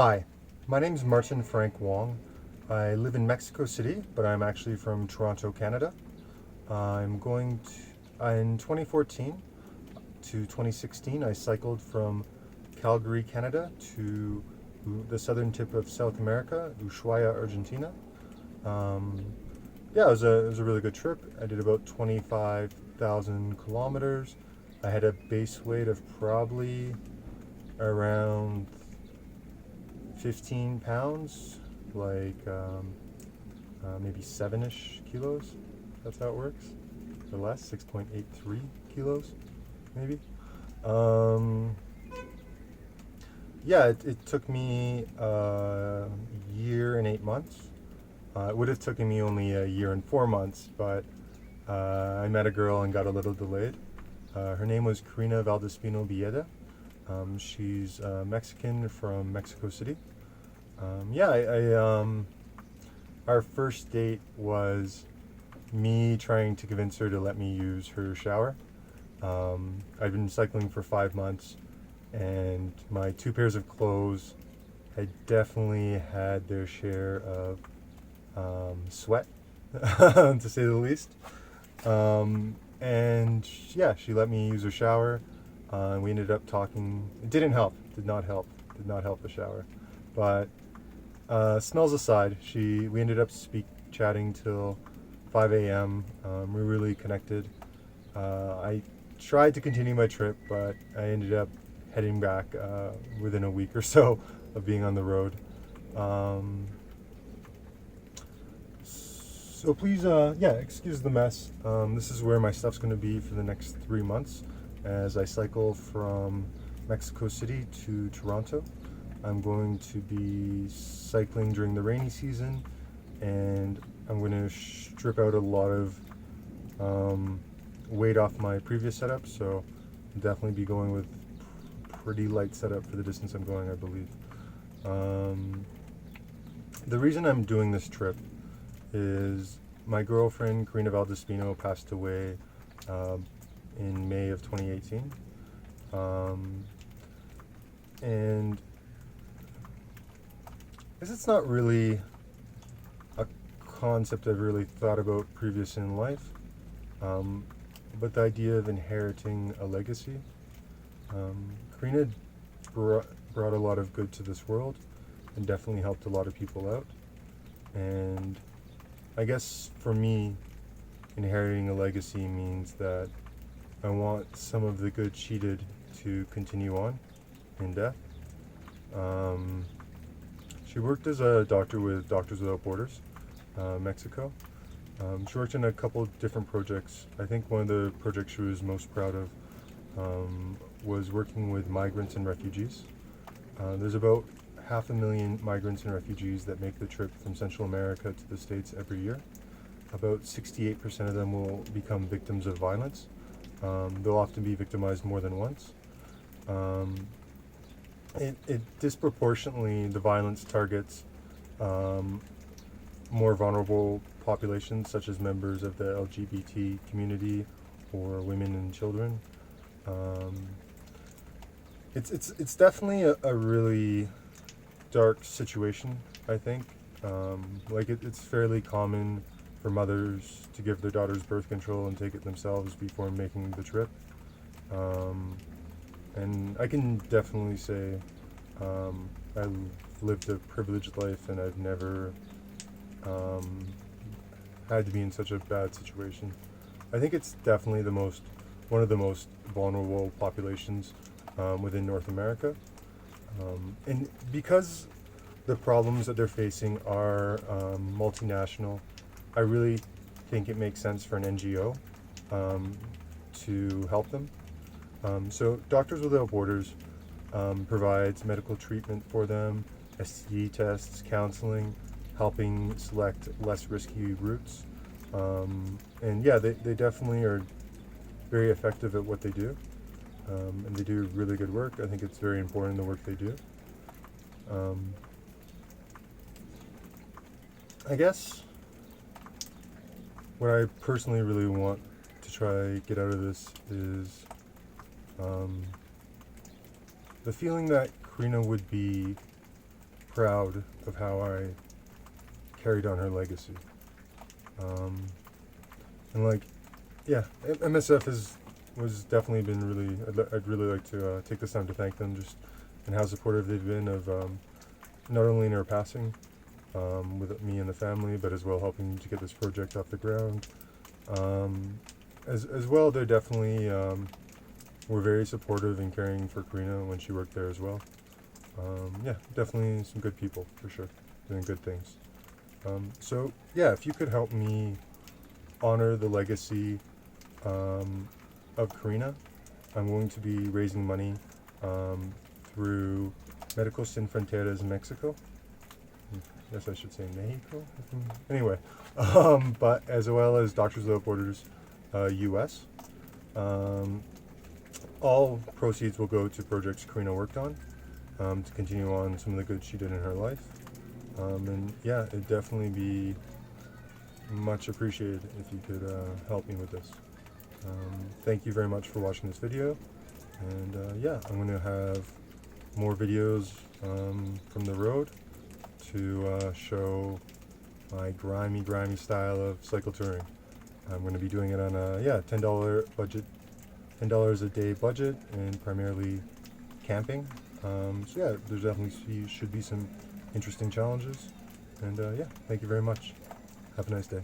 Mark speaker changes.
Speaker 1: Hi, my name is Martin Frank Wong. I live in Mexico City, but I'm actually from Toronto, Canada. I'm going to, in 2014 to 2016, I cycled from Calgary, Canada to the southern tip of South America, Ushuaia, Argentina. Um, yeah, it was a really good trip. I did about 25,000 kilometers. I had a base weight of probably around 15 pounds, like maybe 7-ish kilos. That's how it works. Or less, 6.83 kilos, maybe. Um, yeah, it took me a year and 8 months. It would have taken me only a year and 4 months, but I met a girl and got a little delayed. Her name was Karina Valdespino Bieda. She's Mexican from Mexico City. Yeah, our first date was me trying to convince her to let me use her shower. I'd been cycling for 5 months, and my two pairs of clothes had definitely had their share of sweat, to say the least. And yeah, she let me use her shower. We ended up talking. It didn't help. Did not help. Did not help the shower. But smells aside, we ended up chatting till 5 a.m. We really connected. I tried to continue my trip, but I ended up heading back within a week or so of being on the road. So please, yeah, excuse the mess. This is where my stuff's going to be for the next 3 months as I cycle from Mexico City to Toronto. I'm going to be cycling during the rainy season, and I'm going to strip out a lot of weight off my previous setup, so I'll definitely be going with pretty light setup for the distance I'm going, I believe. The reason I'm doing this trip is my girlfriend, Karina Valdespino, passed away in May of 2018. And I guess it's not really a concept I've really thought about previous in life, but the idea of inheriting a legacy. Karina brought a lot of good to this world and definitely helped a lot of people out. And I guess for me, inheriting a legacy means that I want some of the good she did to continue on in death. She worked as a doctor with Doctors Without Borders, Mexico. She worked in a couple different projects. I think one of the projects she was most proud of was working with migrants and refugees. There's about 500,000 migrants and refugees that make the trip from Central America to the States every year. About 68% of them will become victims of violence. They'll often be victimized more than once. It disproportionately, the violence targets more vulnerable populations, such as members of the LGBT community or women and children. It's definitely a really dark situation, I think. It's fairly common for mothers to give their daughters birth control and take it themselves before making the trip. And I can definitely say I've lived a privileged life, and I've never had to be in such a bad situation. I think it's definitely one of the most vulnerable populations within North America. And because the problems that they're facing are multinational, I really think it makes sense for an NGO to help them. So Doctors Without Borders provides medical treatment for them, STD tests, counseling, helping select less risky routes. And yeah, they definitely are very effective at what they do. And they do really good work. I think it's very important, the work they do. I guess what I personally really want to try get out of this is the feeling that Karina would be proud of how I carried on her legacy. And like, yeah, MSF was definitely been really. I'd really like to take this time to thank them just and how supportive they've been of not only in her passing with me and the family, but as well helping to get this project off the ground. As well, they definitely were very supportive in caring for Karina when she worked there as well. Yeah, definitely some good people for sure, doing good things. So yeah, if you could help me honor the legacy of Karina, I'm going to be raising money through Médicos Sin Fronteras Mexico. Yes, I should say Mexico. Anyway, but as well as Doctors Without Borders US. All proceeds will go to projects Karina worked on to continue on some of the good she did in her life. And yeah, it'd definitely be much appreciated if you could help me with this. Thank you very much for watching this video. And yeah, I'm going to have more videos from the road to show my grimy style of cycle touring. I'm going to be doing it on a $10 budget, $10 a day budget, and primarily camping. So yeah, there's definitely should be some interesting challenges. And yeah, thank you very much. Have a nice day.